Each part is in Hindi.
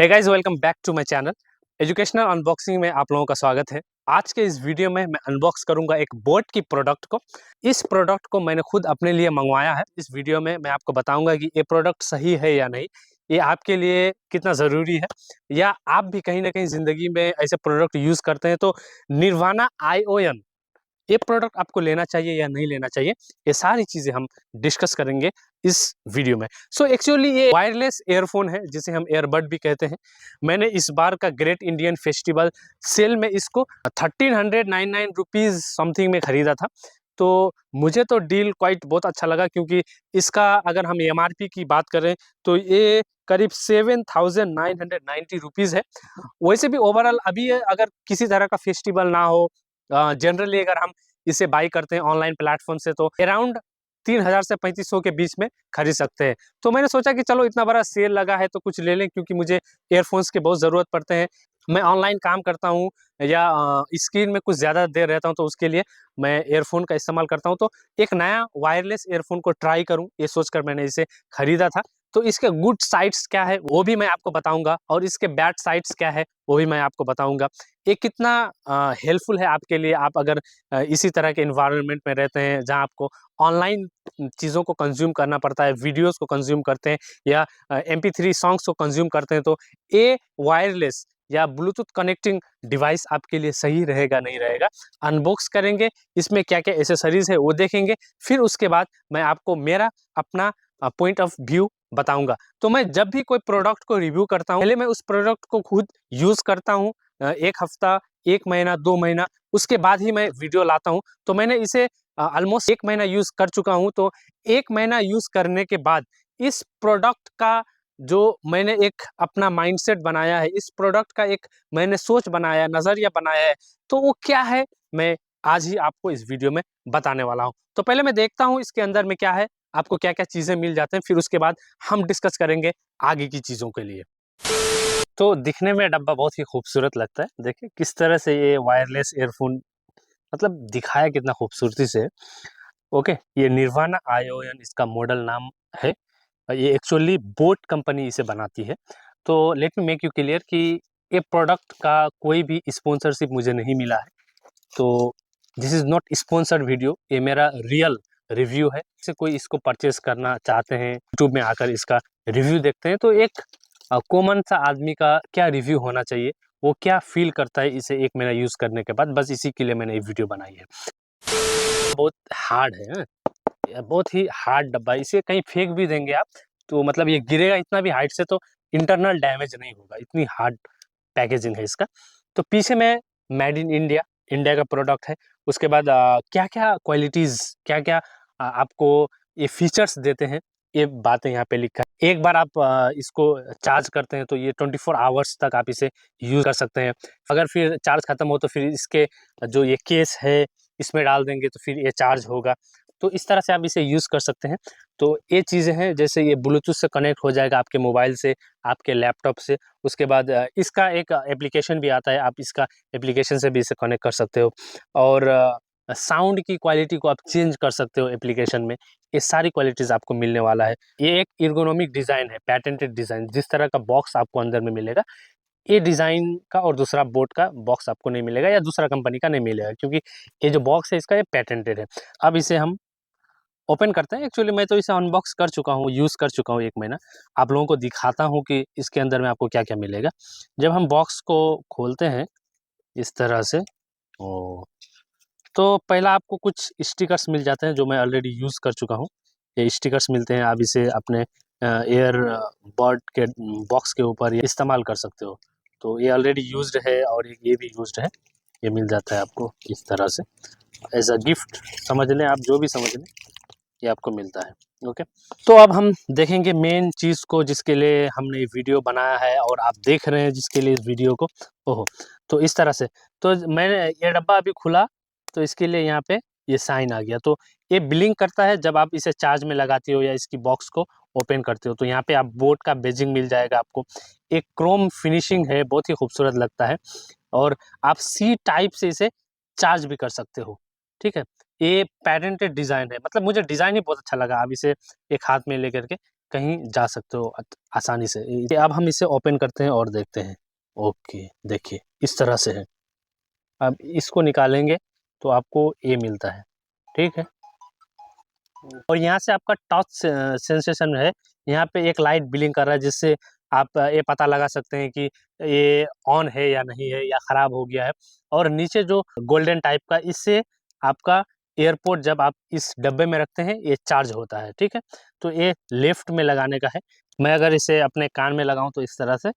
Hey guys, welcome back to my channel. Educational unboxing में आप लोगों का स्वागत है। आज के इस वीडियो में मैं अनबॉक्स करूंगा एक बोट की प्रोडक्ट को। इस प्रोडक्ट को मैंने खुद अपने लिए मंगवाया है। इस वीडियो में मैं आपको बताऊंगा कि ये प्रोडक्ट सही है या नहीं, ये आपके लिए कितना ज़रूरी है, या आप भी कहीं ना कहीं ज़िंदगी में ऐसे प्रोडक्ट यूज़ करते हैं तो निर्वाणा आईओएन ये प्रोडक्ट आपको लेना चाहिए या नहीं लेना चाहिए, ये सारी चीज़ें हम डिस्कस करेंगे इस वीडियो में। सो एक्चुअली ये वायरलेस ईयरफोन है जिसे हम ईयरबड भी कहते हैं। मैंने इस बार का ग्रेट इंडियन फेस्टिवल सेल में इसको 1399 रुपीज़ समथिंग में ख़रीदा था। तो मुझे तो डील क्वाइट बहुत अच्छा लगा, क्योंकि इसका अगर हम एमआरपी की बात करें तो ये करीब 7990 रुपीज़ है। वैसे भी ओवरऑल अभी अगर किसी तरह का फेस्टिवल ना हो, जनरली अगर हम इसे बाई करते हैं ऑनलाइन प्लेटफॉर्म से, तो अराउंड 3000 से 3500 के बीच में खरीद सकते हैं। तो मैंने सोचा कि चलो इतना बड़ा सेल लगा है तो कुछ ले लें, क्योंकि मुझे ईयरफोन्स की बहुत ज़रूरत पड़ते हैं। मैं ऑनलाइन काम करता हूँ या स्क्रीन में कुछ ज़्यादा देर रहता हूँ, तो उसके लिए मैं ईयरफोन का इस्तेमाल करता हूँ। तो एक नया वायरलेस ईयरफोन को ट्राई करूँ, ये सोचकर मैंने इसे खरीदा था। तो इसके गुड साइड्स क्या है वो भी मैं आपको बताऊंगा, और इसके बैड साइड्स क्या है वो भी मैं आपको बताऊंगा। ये कितना हेल्पफुल है आपके लिए, आप अगर इसी तरह के इन्वायरमेंट में रहते हैं जहां आपको ऑनलाइन चीज़ों को कंज्यूम करना पड़ता है, वीडियोस को कंज्यूम करते हैं या MP3 सॉन्ग्स को कंज्यूम करते हैं, तो ये वायरलेस या ब्लूटूथ कनेक्टिंग डिवाइस आपके लिए सही रहेगा नहीं रहेगा। अनबॉक्स करेंगे, इसमें क्या क्या एसेसरीज है वो देखेंगे, फिर उसके बाद मैं आपको मेरा अपना पॉइंट ऑफ व्यू बताऊंगा। तो मैं जब भी कोई प्रोडक्ट को रिव्यू करता हूँ, पहले मैं उस प्रोडक्ट को खुद यूज़ करता हूँ, एक हफ्ता, एक महीना, 2 महीना, उसके बाद ही मैं वीडियो लाता हूँ। तो मैंने इसे ऑलमोस्ट 1 महीना यूज़ कर चुका हूँ। तो 1 महीना यूज़ करने के बाद इस प्रोडक्ट का जो मैंने एक अपना माइंडसेट बनाया है, इस प्रोडक्ट का एक मैंने सोच बनाया, नज़रिया बनाया है, तो वो क्या है, मैं आज ही आपको इस वीडियो में बताने वाला हूँ। तो पहले मैं देखता हूँ इसके अंदर में क्या है, आपको क्या-क्या चीज़ें मिल जाते हैं, फिर उसके बाद हम डिस्कस करेंगे आगे की चीज़ों के लिए। तो दिखने में डब्बा बहुत ही खूबसूरत लगता है। देखिए किस तरह से ये वायरलेस ईयरफ़ोन मतलब दिखाया कितना खूबसूरती से है। ओके, ये निर्वाणा आईओएन इसका मॉडल नाम है। ये एक्चुअली बोट कंपनी इसे बनाती है। तो let me make you clear कि ये प्रोडक्ट का कोई भी स्पॉन्सरशिप मुझे नहीं मिला है। तो this is not sponsored video, ये मेरा रियल रिव्यू है। जैसे कोई इसको परचेज़ करना चाहते हैं, यूट्यूब में आकर इसका रिव्यू देखते हैं, तो एक कॉमन सा आदमी का क्या रिव्यू होना चाहिए, वो क्या फ़ील करता है इसे 1 महीना यूज़ करने के बाद, बस इसी के लिए मैंने ये वीडियो बनाई है। बहुत हार्ड है, हाँ? ये बहुत ही हार्ड डब्बा है, इसे कहीं फेंक भी देंगे आप, तो मतलब ये गिरेगा इतना भी हाइट से, तो इंटरनल डैमेज नहीं होगा, इतनी हार्ड पैकेजिंग है इसका। तो पीछे में मेड इन इंडिया, इंडिया का प्रोडक्ट है। उसके बाद क्या-क्या क्वालिटीज़, क्या-क्या आपको ये फीचर्स देते हैं, ये बातें यहाँ पे लिखा है। एक बार आप इसको चार्ज करते हैं तो ये 24 आवर्स तक आप इसे यूज़ कर सकते हैं। अगर फिर चार्ज खत्म हो तो फिर इसके जो ये केस है, इसमें डाल देंगे तो फिर ये चार्ज होगा। तो इस तरह से आप इसे यूज़ कर सकते हैं। तो ये चीज़ें हैं, जैसे ये ब्लूटूथ से कनेक्ट हो जाएगा आपके मोबाइल से, आपके लैपटॉप से। उसके बाद इसका एक एप्लीकेशन भी आता है, आप इसका एप्लीकेशन से भी इसे कनेक्ट कर सकते हो, और साउंड की क्वालिटी को आप चेंज कर सकते हो एप्लीकेशन में। ये सारी क्वालिटीज़ आपको मिलने वाला है। ये एक एर्गोनॉमिक डिज़ाइन है, पैटेंटेड डिज़ाइन। जिस तरह का बॉक्स आपको अंदर में मिलेगा, ये डिज़ाइन का और दूसरा बोट का बॉक्स आपको नहीं मिलेगा, या दूसरा कंपनी का नहीं मिलेगा, क्योंकि ये जो बॉक्स है इसका ये पैटेंटेड है। अब इसे हम ओपन करते हैं। एक्चुअली मैं तो इसे अनबॉक्स कर चुका हूँ, यूज़ कर चुका हूँ 1 महीना। आप लोगों को दिखाता हूँ कि इसके अंदर में आपको क्या-क्या मिलेगा। जब हम बॉक्स को खोलते हैं इस तरह से, ओ तो पहला आपको कुछ स्टिकर्स मिल जाते हैं, जो मैं ऑलरेडी यूज़ कर चुका हूँ। ये स्टिकर्स मिलते हैं, आप इसे अपने ईयर बड के बॉक्स के ऊपर ये इस्तेमाल कर सकते हो। तो ये ऑलरेडी यूज़्ड है, और एक ये भी यूज़्ड है। ये मिल जाता है आपको इस तरह से, एज़ अ गिफ्ट समझ लें आप, जो भी समझ लें, ये आपको मिलता है। ओके, तो अब हम देखेंगे मेन चीज़ को, जिसके लिए हमने ये वीडियो बनाया है और आप देख रहे हैं जिसके लिए इस वीडियो को। ओहो! तो इस तरह से, तो मैंने ये डब्बा अभी खुला, तो इसके लिए यहाँ पे ये साइन आ गया। तो ये ब्लिंक करता है जब आप इसे चार्ज में लगाते हो या इसकी बॉक्स को ओपन करते हो। तो यहाँ पे आप बोट का बेजिंग मिल जाएगा आपको। एक क्रोम फिनिशिंग है, बहुत ही खूबसूरत लगता है, और आप सी टाइप से इसे चार्ज भी कर सकते हो। ठीक है? ये पैटेंटेड डिज़ाइन है, मतलब मुझे डिज़ाइन ही बहुत अच्छा लगा। आप इसे एक हाथ में लेकर के कहीं जा सकते हो आसानी से। अब हम इसे ओपन करते हैं और देखते हैं। ओके, देखिए इस तरह से है। अब इसको निकालेंगे तो आपको ये मिलता है, ठीक है। और यहाँ से आपका टच सेंसेशन है, यहाँ पे एक लाइट ब्लिंक कर रहा है, जिससे आप ये पता लगा सकते हैं कि ये ऑन है या नहीं है, या ख़राब हो गया है। और नीचे जो गोल्डन टाइप का, इससे आपका एयरपोर्ट जब आप इस डब्बे में रखते हैं ये चार्ज होता है, ठीक है। तो ये लेफ्ट में लगाने का है। मैं अगर इसे अपने कान में लगाऊं तो इस तरह से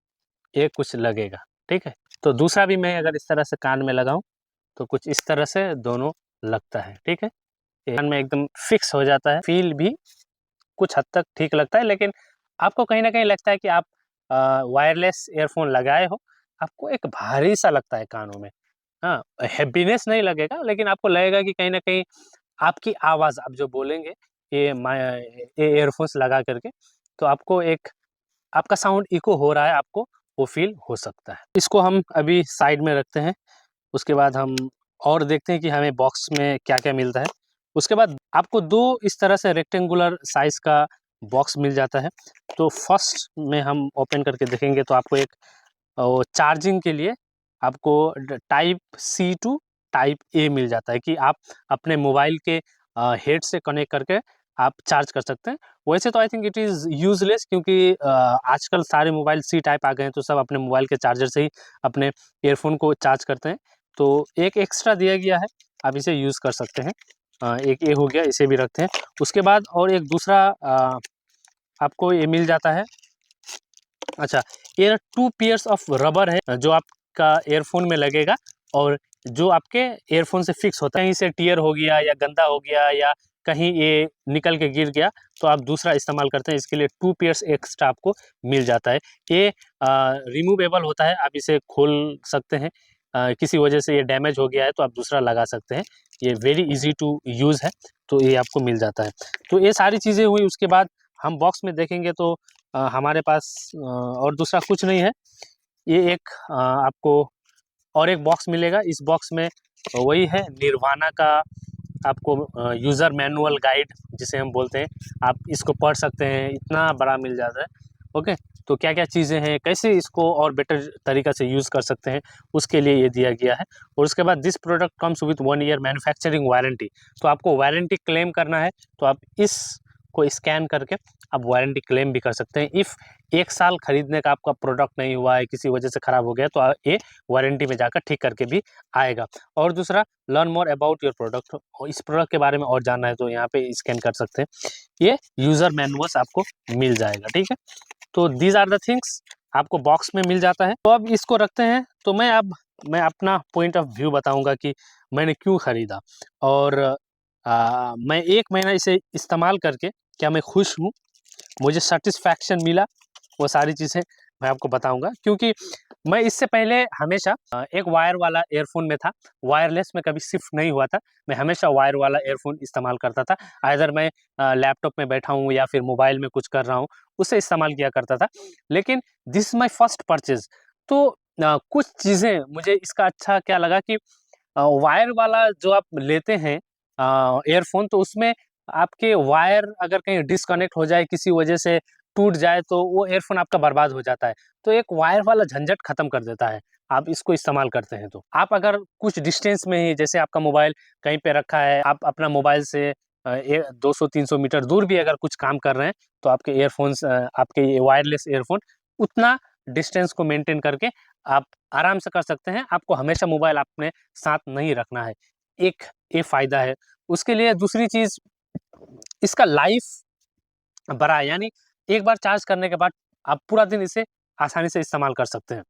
ये कुछ लगेगा, ठीक है। तो दूसरा भी मैं अगर इस तरह से कान में लगाऊं तो कुछ इस तरह से दोनों लगता है, ठीक है। कान में एकदम फिक्स हो जाता है। फील भी कुछ हद तक ठीक लगता है, लेकिन आपको कहीं न कहीं लगता है कि आप वायरलेस ईयरफ़ोन लगाए हो, आपको एक भारी सा लगता है कानों में। हाँ, हैप्पीनेस नहीं लगेगा, लेकिन आपको लगेगा कि कहीं न कहीं आपकी आवाज़ आप जो बोलेंगे ये ईयरफ़ोन्स लगा करके, तो आपको एक आपका साउंड इको हो रहा है, आपको वो फ़ील हो सकता है। इसको हम अभी साइड में रखते हैं, उसके बाद हम और देखते हैं कि हमें बॉक्स में क्या-क्या मिलता है। उसके बाद आपको 2 इस तरह से रेक्टेंगुलर साइज़ का बॉक्स मिल जाता है। तो फर्स्ट में हम ओपन करके देखेंगे तो आपको एक वो चार्जिंग के लिए आपको type C to type A मिल जाता है, कि आप अपने मोबाइल के हेड से कनेक्ट करके आप चार्ज कर सकते हैं। वैसे तो I think it is useless, क्योंकि आजकल सारे मोबाइल सी टाइप आ गए हैं, तो सब अपने मोबाइल के चार्जर से ही अपने ईयरफ़ोन को चार्ज करते हैं। तो एक एक्स्ट्रा दिया गया है, आप इसे यूज़ कर सकते हैं। एक ये हो गया, इसे भी रखते हैं। उसके बाद और एक दूसरा आपको ये मिल जाता है। अच्छा, ये 2 पेयर्स ऑफ रबर है, जो आपका ईयरफ़ोन में लगेगा और जो आपके ईयरफ़ोन से फिक्स होता है। कहीं से टियर हो गया या गंदा हो गया या कहीं ये निकल के गिर गया, तो आप दूसरा इस्तेमाल करते हैं, इसके लिए 2 पेयर्स एक्स्ट्रा आपको मिल जाता है। ये रिमूवेबल होता है, आप इसे खोल सकते हैं। किसी वजह से ये डैमेज हो गया है तो आप दूसरा लगा सकते हैं। ये वेरी ईज़ी टू यूज़ है, तो ये आपको मिल जाता है। तो ये सारी चीज़ें हुई, उसके बाद हम बॉक्स में देखेंगे तो हमारे पास और दूसरा कुछ नहीं है। ये एक आपको और एक बॉक्स मिलेगा, इस बॉक्स में वही है निर्वाणा का आपको यूज़र मैनुअल गाइड जिसे हम बोलते हैं, आप इसको पढ़ सकते हैं, इतना बड़ा मिल जाता है। ओके, तो क्या-क्या चीज़ें हैं, कैसे इसको और बेटर तरीक़ा से यूज़ कर सकते हैं, उसके लिए ये दिया गया है। और उसके बाद this product comes with 1 year manufacturing warranty. तो आपको वारंटी क्लेम करना है, तो आप इसको स्कैन करके आप वारंटी क्लेम भी कर सकते हैं। इफ़ 1 साल खरीदने का आपका प्रोडक्ट नहीं हुआ है, किसी वजह से ख़राब हो गया, तो ये वारंटी में जाकर ठीक करके भी आएगा। और दूसरा, learn more about your product, और इस प्रोडक्ट के बारे में और जानना है तो यहाँ पे स्कैन कर सकते हैं। ये यूज़र मैनुअल्स आपको मिल जाएगा, ठीक है। तो दीज़ आर द थिंग्स आपको बॉक्स में मिल जाता है। तो अब इसको रखते हैं, तो मैं अपना पॉइंट ऑफ व्यू बताऊँगा कि मैंने क्यों खरीदा, और मैं 1 महीना इसे इस्तेमाल करके क्या मैं खुश हूँ, मुझे सैटिस्फैक्शन मिला, वो सारी चीज़ें मैं आपको बताऊँगा। क्योंकि मैं इससे पहले हमेशा एक वायर वाला ईयरफ़ोन में था, वायरलेस में कभी शिफ्ट नहीं हुआ था। मैं हमेशा वायर वाला ईयरफ़ोन इस्तेमाल करता था। आइदर मैं लैपटॉप में बैठा हूँ या फिर मोबाइल में कुछ कर रहा हूँ, उससे इस्तेमाल किया करता था। लेकिन this is my first purchase. तो कुछ चीज़ें मुझे इसका अच्छा क्या लगा कि वायर वाला जो आप लेते हैं ईयरफ़ोन, तो उसमें आपके वायर अगर कहीं डिस्कनेक्ट हो जाए, किसी वजह से टूट जाए, तो वो ईयरफ़ोन आपका बर्बाद हो जाता है। तो एक वायर वाला झंझट खत्म कर देता है, आप इसको इस्तेमाल करते हैं तो। आप अगर कुछ डिस्टेंस में ही, जैसे आपका मोबाइल कहीं पे रखा है, आप अपना मोबाइल से 200-300 मीटर दूर भी अगर कुछ काम कर रहे हैं, तो आपके ईयरफ़ोन्स आपके ये वायरलेस ईयरफ़ोन उतना डिस्टेंस को मेंटेन करके आप आराम से कर सकते हैं। आपको हमेशा मोबाइल अपने साथ नहीं रखना है, एक ये फ़ायदा है। उसके लिए दूसरी चीज़, इसका लाइफ़ बड़ा है, यानी एक बार चार्ज करने के बाद आप पूरा दिन इसे आसानी से इस्तेमाल कर सकते हैं।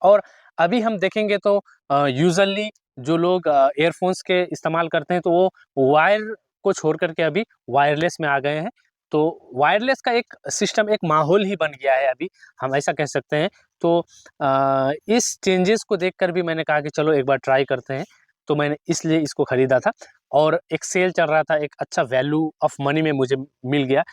और अभी हम देखेंगे तो यूजुअली जो लोग ईयरफ़ोन्स के इस्तेमाल करते हैं, तो वो वायर को छोड़ कर के अभी वायरलेस में आ गए हैं। तो वायरलेस का एक सिस्टम, एक माहौल ही बन गया है अभी, हम ऐसा कह सकते हैं। तो इस चेंजेस को देखकर भी मैंने कहा कि चलो एक बार ट्राई करते हैं, तो मैंने इसलिए इसको खरीदा था। और एक सेल चल रहा था, एक अच्छा वैल्यू ऑफ मनी में मुझे मिल गया।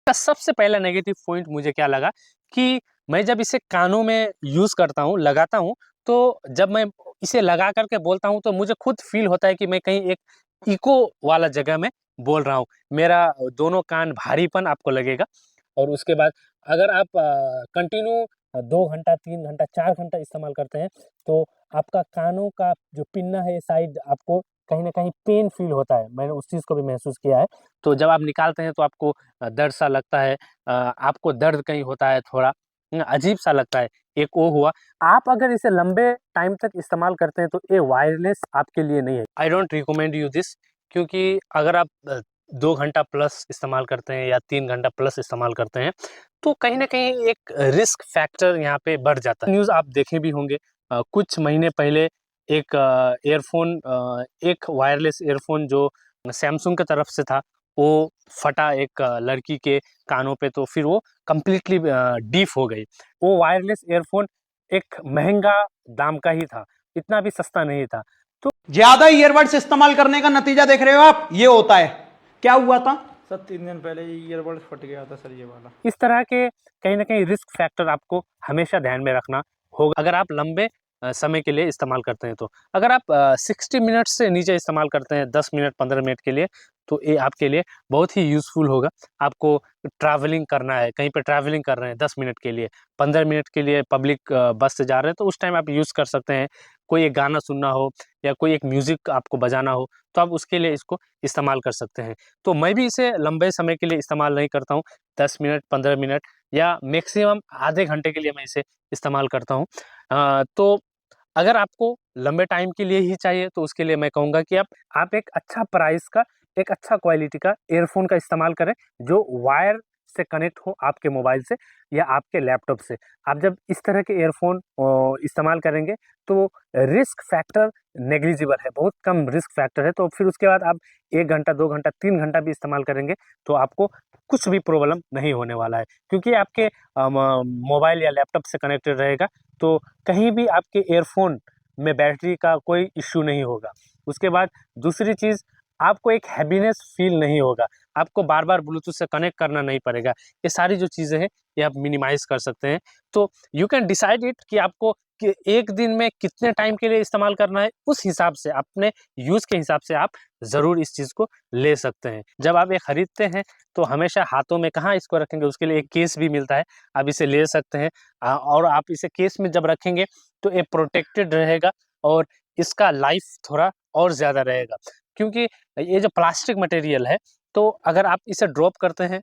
का सबसे पहला नेगेटिव पॉइंट मुझे क्या लगा कि मैं जब इसे कानों में यूज़ करता हूँ, लगाता हूँ, तो जब मैं इसे लगा कर के बोलता हूँ, तो मुझे खुद फ़ील होता है कि मैं कहीं एक इको वाला जगह में बोल रहा हूँ, मेरा दोनों कान भारीपन आपको लगेगा। और उसके बाद अगर आप कंटिन्यू 2 घंटा, 3 घंटा, 4 घंटा इस्तेमाल करते हैं, तो आपका कानों का जो पिन्ना है, ये साइड आपको कहीं न कहीं पेन फ़ील होता है। मैंने उस चीज़ को भी महसूस किया है। तो जब आप निकालते हैं तो आपको दर्द सा लगता है, आपको दर्द कहीं होता है थोड़ा, अजीब-सा लगता है। एक वो हुआ। आप अगर इसे लंबे टाइम तक इस्तेमाल करते हैं तो ये वायरलेस आपके लिए नहीं है। I don't recommend you this, क्योंकि अगर आप 2 घंटा प्लस इस्तेमाल करते हैं या 3 घंटा प्लस इस्तेमाल करते हैं, तो कहीं न कहीं एक रिस्क फैक्टर यहाँ पे बढ़ जाता है। न्यूज़ आप देखे भी होंगे, कुछ महीने पहले एक एक वायरलेस ईयरफ़ोन जो सैमसंग की तरफ से था, वो फटा एक लड़की के कानों पे, तो फिर वो कंप्लीटली डीफ हो गई। वो वायरलेस ईयरफ़ोन एक महँगा दाम का ही था, इतना भी सस्ता नहीं था। तो ज्यादा ईयरबड्स इस्तेमाल करने का नतीजा देख रहे हो आप, ये होता है। क्या हुआ था सर 3 दिन पहले ये ईयरबड्स फट गया था सर, ये वाला। इस तरह के कहीं न कहीं रिस्क फैक्टर आपको हमेशा ध्यान में रखना होगा, अगर आप लंबे समय के लिए इस्तेमाल करते हैं तो। अगर आप 60 मिनट से नीचे इस्तेमाल करते हैं, 10 मिनट, 15 मिनट के लिए, तो ये आपके लिए बहुत ही यूज़फुल होगा। आपको ट्रैवलिंग करना है, कहीं पे ट्रैवलिंग कर रहे हैं 10 मिनट के लिए, 15 मिनट के लिए पब्लिक बस से जा रहे हैं, तो उस टाइम आप यूज़ कर सकते हैं। कोई एक गाना सुनना हो या कोई एक म्यूज़िक आपको बजाना हो, तो आप उसके लिए इसको इस्तेमाल कर सकते हैं। तो मैं भी इसे लंबे समय के लिए इस्तेमाल नहीं करता हूँ, 10 मिनट, 15 मिनट या मैक्सिमम आधे घंटे के लिए मैं इसे इस्तेमाल करता हूँ। तो अगर आपको लंबे टाइम के लिए ही चाहिए, तो उसके लिए मैं कहूँगा कि आप एक अच्छा प्राइस का, एक अच्छा क्वालिटी का ईयरफ़ोन का इस्तेमाल करें, जो वायर से कनेक्ट हो आपके मोबाइल से या आपके लैपटॉप से। आप जब इस तरह के ईयरफ़ोन इस्तेमाल करेंगे, तो रिस्क फैक्टर नेग्लिजिबल है, बहुत कम रिस्क फैक्टर है। तो फिर उसके बाद आप 1 घंटा, 2 घंटा, 3 घंटा भी इस्तेमाल करेंगे, तो आपको कुछ भी प्रॉब्लम नहीं होने वाला है, क्योंकि आपके मोबाइल या लैपटॉप से कनेक्टेड रहेगा, तो कहीं भी आपके ईयरफ़ोन में बैटरी का कोई इश्यू नहीं होगा। उसके बाद दूसरी चीज़, आपको एक हैवीनेस फ़ील नहीं होगा, आपको बार-बार ब्लूटूथ से कनेक्ट करना नहीं पड़ेगा। ये सारी जो चीज़ें हैं, ये आप मिनिमाइज़ कर सकते हैं। तो यू कैन डिसाइड इट कि आपको कि एक दिन में कितने टाइम के लिए इस्तेमाल करना है, उस हिसाब से, अपने यूज़ के हिसाब से आप ज़रूर इस चीज़ को ले सकते हैं। जब आप ये खरीदते हैं, तो हमेशा हाथों में कहाँ इसको रखेंगे, उसके लिए एक केस भी मिलता है, आप इसे ले सकते हैं। और आप इसे केस में जब रखेंगे, तो ये प्रोटेक्टेड रहेगा और इसका लाइफ थोड़ा और ज़्यादा रहेगा, क्योंकि ये जो प्लास्टिक मटेरियल है, तो अगर आप इसे ड्रॉप करते हैं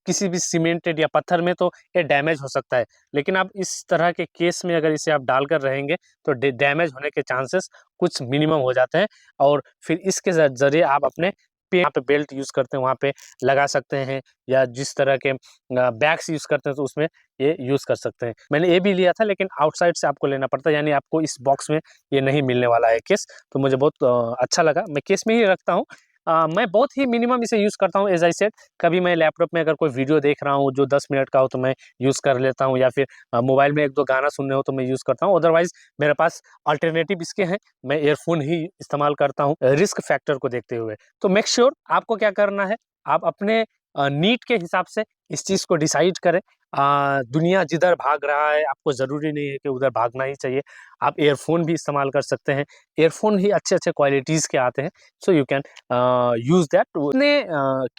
किसी भी सीमेंटेड या पत्थर में, तो ये डैमेज हो सकता है। लेकिन आप इस तरह के केस में अगर इसे आप डालकर रहेंगे, तो डैमेज होने के चांसेस कुछ मिनिमम हो जाते हैं। और फिर इसके ज़रिए आप अपने यहाँ पे बेल्ट यूज़ करते हैं, वहाँ पे लगा सकते हैं, या जिस तरह के बैग्स यूज़ करते हैं, तो उसमें ये यूज़ कर सकते हैं। मैंने ये भी लिया था, लेकिन आउटसाइड से आपको लेना पड़ता है, यानी आपको इस बॉक्स में ये नहीं मिलने वाला है केस। तो मुझे बहुत अच्छा लगा, मैं केस में ही रखता हूँ। मैं बहुत ही मिनिमम इसे यूज़ करता हूँ, एज़ आई सेड। कभी मैं लैपटॉप में अगर कोई वीडियो देख रहा हूँ जो 10 मिनट का हो, तो मैं यूज़ कर लेता हूँ, या फिर मोबाइल में 1-2 गाना सुनने हो, तो मैं यूज़ करता हूँ। अदरवाइज़ मेरे पास अल्टरनेटिव इसके हैं, मैं ईयरफ़ोन ही इस्तेमाल करता हूँ रिस्क फैक्टर को देखते हुए। तो मेक श्योर आपको क्या करना है, आप अपने नीड के हिसाब से इस चीज़ को डिसाइड करें। दुनिया जिधर भाग रहा है, आपको ज़रूरी नहीं है कि उधर भागना ही चाहिए। आप ईयरफ़ोन भी इस्तेमाल कर सकते हैं, ईयरफ़ोन ही अच्छे-अच्छे क्वालिटीज़ के आते हैं, so you can use that. इतने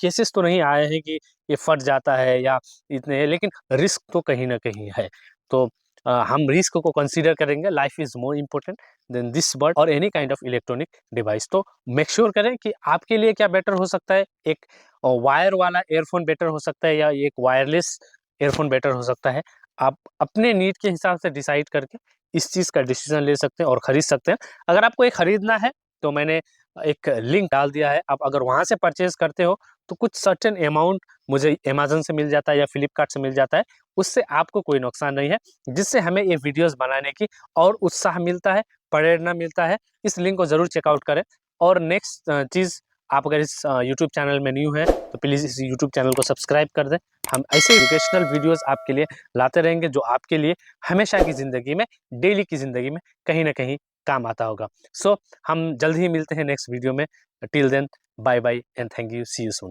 केसेस तो नहीं आए हैं कि ये फट जाता है या इतने, लेकिन रिस्क तो कहीं न कहीं है। तो हम रिस्क को कंसीडर करेंगे, life is more important than this bird और any kind of electronic device. तो मेक श्योर करें कि आपके लिए क्या बेटर हो सकता है, एक वायर वाला ईयरफ़ोन बेटर हो सकता है, या एक वायरलेस ईयरफ़ोन बेटर हो सकता है। आप अपने नीड के हिसाब से डिसाइड करके इस चीज़ का डिसीज़न ले सकते हैं और खरीद सकते हैं। अगर आपको ये खरीदना है, तो मैंने एक लिंक डाल दिया है, आप अगर वहाँ से परचेज़ करते हो, तो कुछ सर्टेन अमाउंट मुझे अमेज़न से मिल जाता है या फ्लिपकार्ट से मिल जाता है, उससे आपको कोई नुकसान नहीं है, जिससे हमें ये वीडियोज़ बनाने की और उत्साह मिलता है, प्रेरणा मिलता है। इस लिंक को ज़रूर चेकआउट करें। और नेक्स्ट चीज़, आप अगर इस यूट्यूब चैनल में न्यू हैं, तो प्लीज़ इस यूट्यूब चैनल को सब्सक्राइब कर दें। हम ऐसे एजुकेशनल वीडियोज़ आपके लिए लाते रहेंगे, जो आपके लिए हमेशा की ज़िंदगी में, डेली की ज़िंदगी में कहीं न कहीं काम आता होगा। सो हम जल्द ही मिलते हैं नेक्स्ट वीडियो में। Till then, bye bye and thank you, see you soon.